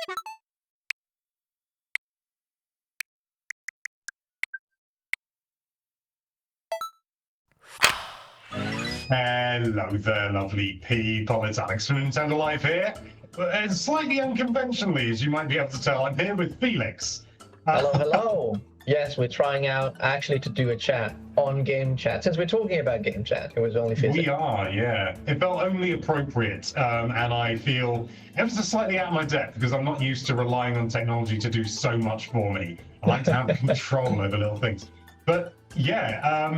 Hello there, lovely people. It's Alex from Nintendo Live here. Slightly unconventionally, as you might be able to tell, I'm here with Felix. Hello. Yes, we're trying out actually to do a chat on GameChat. Since we're talking about GameChat, it was only physical. We are, yeah. It felt only appropriate, and I feel ever so slightly out of my depth because I'm not used to relying on technology to do so much for me. I like to have control over little things. But yeah,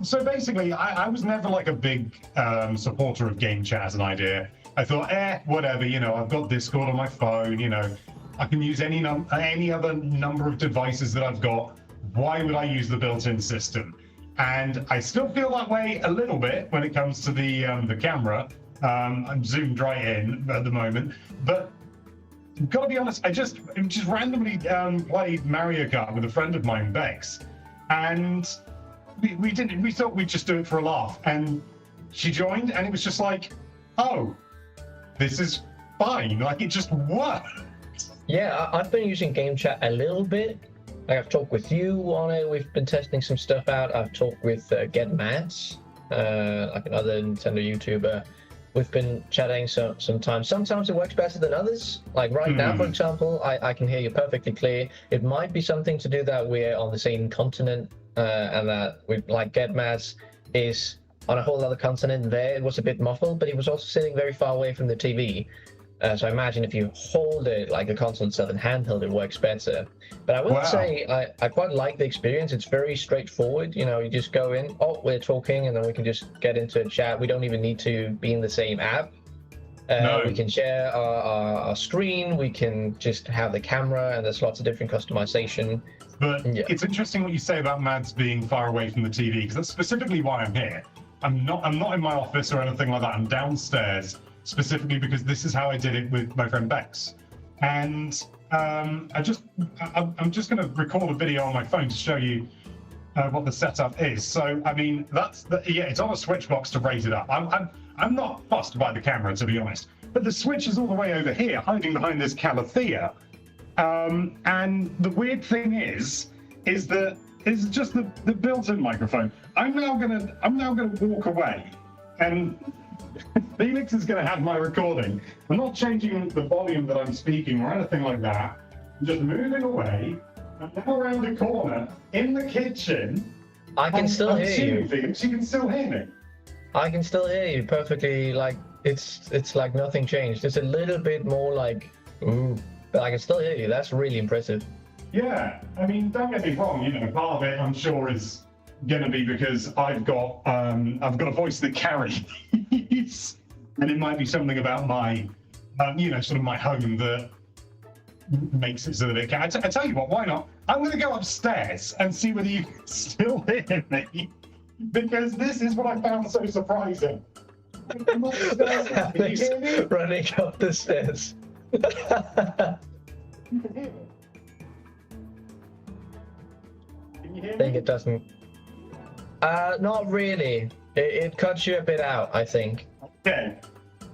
so basically, I was never like a big supporter of GameChat as an idea. I thought, whatever, you know, I've got Discord on my phone, you know, I can use any other number of devices that I've got. Why would I use the built-in system? And I still feel that way a little bit when it comes to the camera. I'm zoomed right in at the moment, but I've got to be honest, I just randomly played Mario Kart with a friend of mine, Bex, and we thought we'd just do it for a laugh, and she joined, and it was just like, oh, this is fine, like it just worked. Yeah, I've been using GameChat a little bit. Like I've talked with you on it. We've been testing some stuff out. I've talked with GetMads, like another Nintendo YouTuber. We've been chatting sometimes. Sometimes it works better than others. Like right now, for example, I can hear you perfectly clear. It might be something to do that we're on the same continent, and that we like GetMads is on a whole other continent. There, it was a bit muffled, but he was also sitting very far away from the TV. So I imagine if you hold it like a console itself and handheld, it works better. But I will say I quite like the experience. It's very straightforward. You know, you just go in, oh, we're talking, and then we can just get into a chat. We don't even need to be in the same app. No. We can share our screen. We can just have the camera, and there's lots of different customization. But yeah, it's interesting what you say about Mads being far away from the TV, because that's specifically why I'm here. I'm not in my office or anything like that. I'm downstairs. Specifically because this is how I did it with my friend Bex, and I'm just going to record a video on my phone to show you what the setup is. So I mean it's on a switch box to raise it up. I'm not fussed by the camera, to be honest, but the switch is all the way over here, hiding behind this Calathea. And the weird thing is that it's just the built-in microphone. I'm now gonna walk away and Felix is going to have my recording. I'm not changing the volume that I'm speaking or anything like that. I'm just moving away. I'm now around a corner in the kitchen. I can still hear you. Felix, you can still hear me. I can still hear you perfectly. Like it's like nothing changed. It's a little bit more like, ooh, but I can still hear you. That's really impressive. Yeah, I mean, don't get me wrong. You know, part of it I'm sure is gonna be because I've got a voice that carries, and it might be something about my sort of my home that makes it so that it can. I tell you what, why not? I'm gonna go upstairs and see whether you can still hear me, because this is what I found so surprising. I'm upstairs. Can you hear me? Running up the stairs. You can hear me. Can you hear me? I think it doesn't. Not really. It cuts you a bit out, I think. Okay.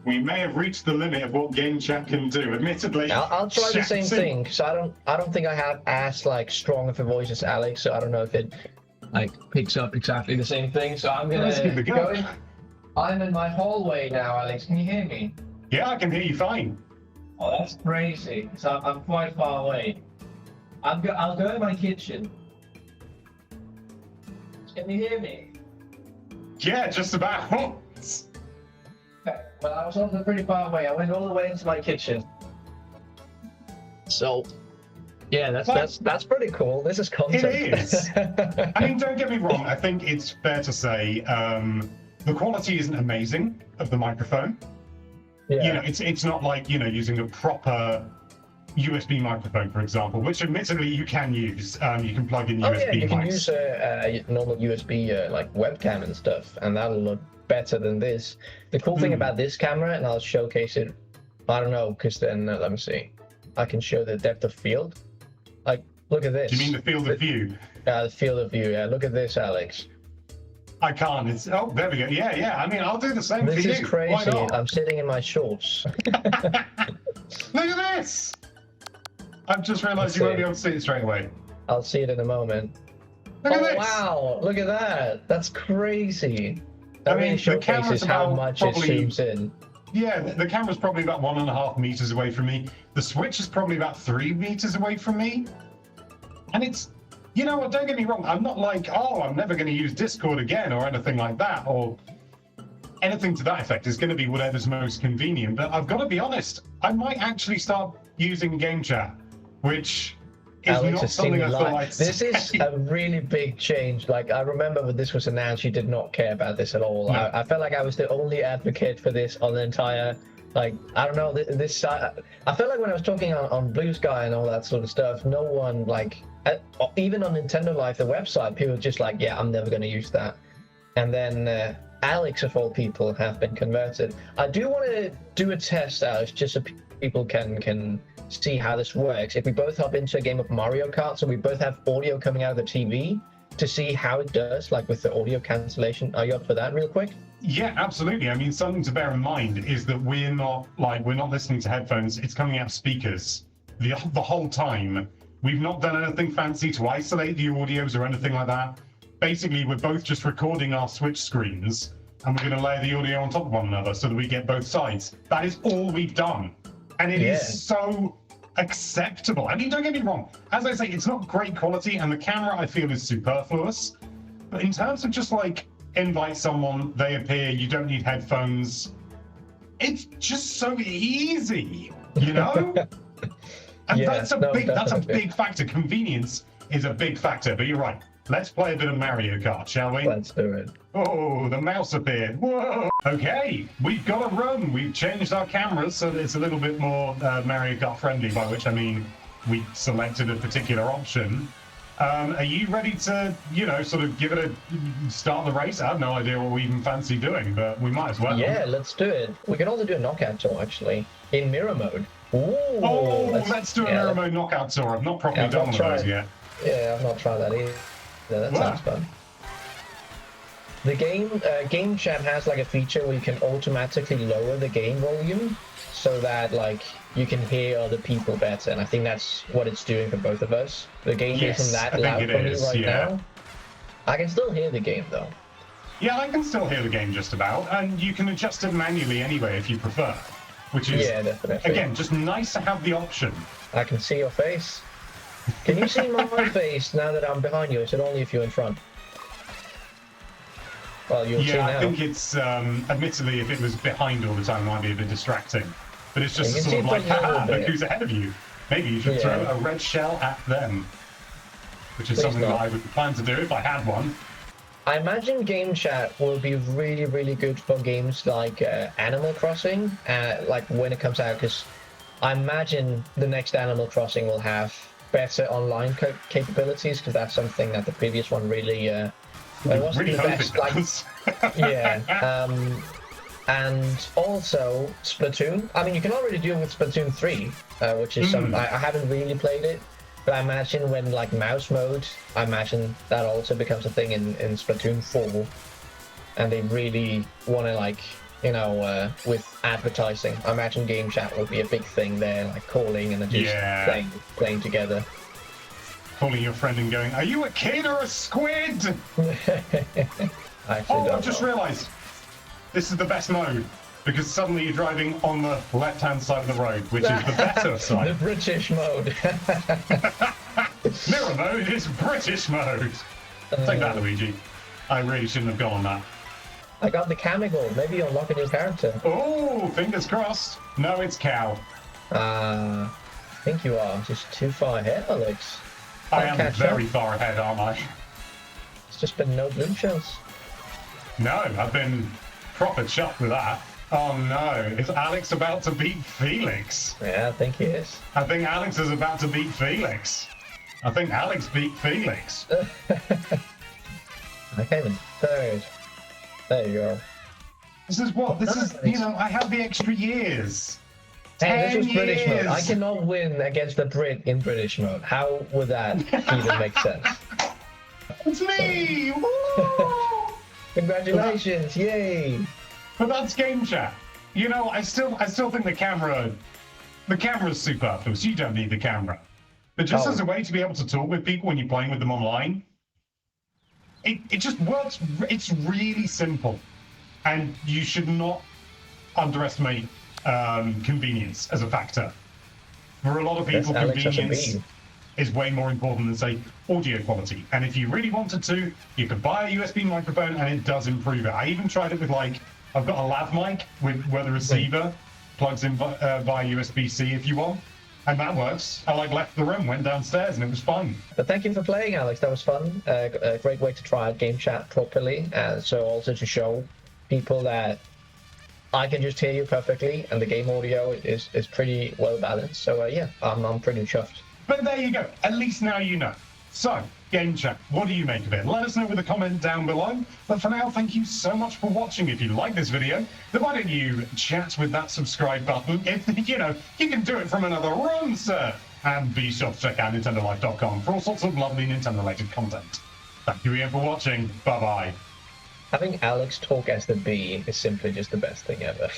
We may have reached the limit of what GameChat can do. Admittedly, I'll try the same thing, because I don't think I have as like strong of a voice as Alex, so I don't know if it like picks up exactly the same thing. So I'm gonna go in. I'm in my hallway now, Alex. Can you hear me? Yeah, I can hear you fine. Oh, that's crazy. So I'm quite far away. I'll go in my kitchen. Can you hear me? Yeah, just about. Okay. Well, I was also pretty far away. I went all the way into my kitchen. So, yeah, that's pretty cool. This is content. It is. I mean, don't get me wrong. I think it's fair to say the quality isn't amazing of the microphone. Yeah. You know, it's not like, you know, using a proper USB microphone, for example, which admittedly you can use. You can plug in USB yeah, you can mics. use a normal USB like webcam and stuff, and that'll look better than this. The cool thing about this camera, and I'll showcase it, I don't know, because then let me see, I can show the depth of field. Like, look at this. Do you mean the field of view? The field of view, yeah. Look at this, Alex. I can't. It's there we go. Yeah. I mean, I'll do the same this for you. This is crazy. Why not? I'm sitting in my shorts. Look at this. I've just realised you won't be able to see it straight away. I'll see it in a moment. Look at Oh this! wow! Look at that! That's crazy. I That mean, really the camera's showcases how about much probably- it zooms in. Yeah, the camera's probably about 1.5 meters away from me. The Switch is probably about 3 meters away from me. And it's, you know what, don't get me wrong, I'm not like, oh, I'm never going to use Discord again or anything like that, or anything to that effect. Is going to be whatever's most convenient. But I've got to be honest, I might actually start using GameChat, which is Alex not has something seen I it thought live. I'd This say. is a really big change. Like, I remember when this was announced, you did not care about this at all. No. I felt like I was the only advocate for this on the entire, like, I don't know, this side. I felt like when I was talking on Blue Sky and all that sort of stuff, no one, like, even on Nintendo Life, the website, people were just like, yeah, I'm never going to use that. And then Alex, of all people, have been converted. I do want to do a test, Alex, just so people can see how this works. If we both hop into a game of Mario Kart, so we both have audio coming out of the TV, to see how it does, like with the audio cancellation. Are you up for that real quick? Yeah, absolutely. I mean, something to bear in mind is that we're not listening to headphones. It's coming out speakers the whole time. We've not done anything fancy to isolate the audios or anything like that. Basically, we're both just recording our Switch screens, and we're going to layer the audio on top of one another so that we get both sides. That is all we've done. And it is so acceptable. I mean, don't get me wrong. As I say, it's not great quality, and the camera, I feel, is superfluous. But in terms of just like invite someone, they appear, you don't need headphones. It's just so easy, you know? And Yeah, that's a big factor. Convenience is a big factor, but you're right. Let's play a bit of Mario Kart, shall we? Let's do it. Oh, the mouse appeared. Whoa! Okay, we've got a run. We've changed our cameras so that it's a little bit more Mario Kart friendly, by which I mean we selected a particular option. Are you ready to, you know, sort of give it a start the race? I have no idea what we even fancy doing, but we might as well. Yeah, let's do it. We can also do a knockout tour, actually, in mirror mode. Ooh, let's do a mirror mode knockout tour. I've not properly done one of those yet. Yeah, I've not tried that either. That sounds fun. The game chat has like a feature where you can automatically lower the game volume so that like you can hear other people better, and I think that's what it's doing for both of us. The game isn't that loud for me right now. I can still hear the game though. Yeah, I can still hear the game just about, and you can adjust it manually anyway if you prefer, which is definitely again just nice to have the option. I can see your face. Can you see my face now that I'm behind you? Is it only if you're in front? Well, you'll see now. I think it's, admittedly, if it was behind all the time, it might be a bit distracting. But it's just sort of like, haha, look who's ahead of you. Maybe you should throw a red shell at them. Which is something that I would plan to do if I had one. I imagine Game Chat will be really, really good for games like Animal Crossing, like when it comes out, because I imagine the next Animal Crossing will have better online capabilities, because that's something that the previous one really wasn't really the best. And also Splatoon. I mean, you can already do it with Splatoon 3, which is I haven't really played it, but I imagine when like mouse mode, I imagine that also becomes a thing in Splatoon 4, and they really want to like, you know, with advertising, I imagine Game Chat will be a big thing there, like calling and then just playing together. Calling your friend and going, "Are you a kid or a squid?" I've just realised this is the best mode, because suddenly you're driving on the left-hand side of the road, which is the better side. The British mode. Mirror mode is British mode. Take that, Luigi. I really shouldn't have gone on that. I got the chemical. Maybe you'll unlock a new character. Oh, fingers crossed. No, it's Cow. I think you are just too far ahead, Alex. I am very far ahead, aren't I? It's just been no blue shells. No, I've been proper chuffed with that. Oh no, is Alex about to beat Felix? Yeah, I think he is. I think Alex is about to beat Felix. I think Alex beat Felix. I came in third. There you go. This is, you know, I have the extra years. Hey, this was British mode. I cannot win against the Brit in British mode. How would that even make sense? It's me! Woo! Congratulations! Yay! But that's Game Chat. You know, I still think the camera's superfluous. You don't need the camera. but just Oh. as a way to be able to talk with people when you're playing with them online, it just works. It's really simple, and you should not underestimate convenience as a factor. For a lot of people, Alex has a convenience bean. is way more important than, say, audio quality. And if you really wanted to, you could buy a USB microphone, and it does improve it. I even tried it with, like, I've got a lav mic where the receiver plugs in via USB-C if you want, and that works. I left the room, went downstairs, and it was fine. But thank you for playing, Alex. That was fun. A great way to try out GameChat properly, and so also to show people that I can just hear you perfectly, and the game audio is pretty well balanced. So yeah, I'm pretty chuffed. But there you go. At least now you know. So, GameChat, what do you make of it? Let us know with a comment down below. But for now, thank you so much for watching. If you like this video, then why don't you chat with that subscribe button? If, you know, you can do it from another room, sir. And be sure to check out NintendoLife.com for all sorts of lovely Nintendo-related content. Thank you again for watching. Bye-bye. Having Alex talk as the bee is simply just the best thing ever.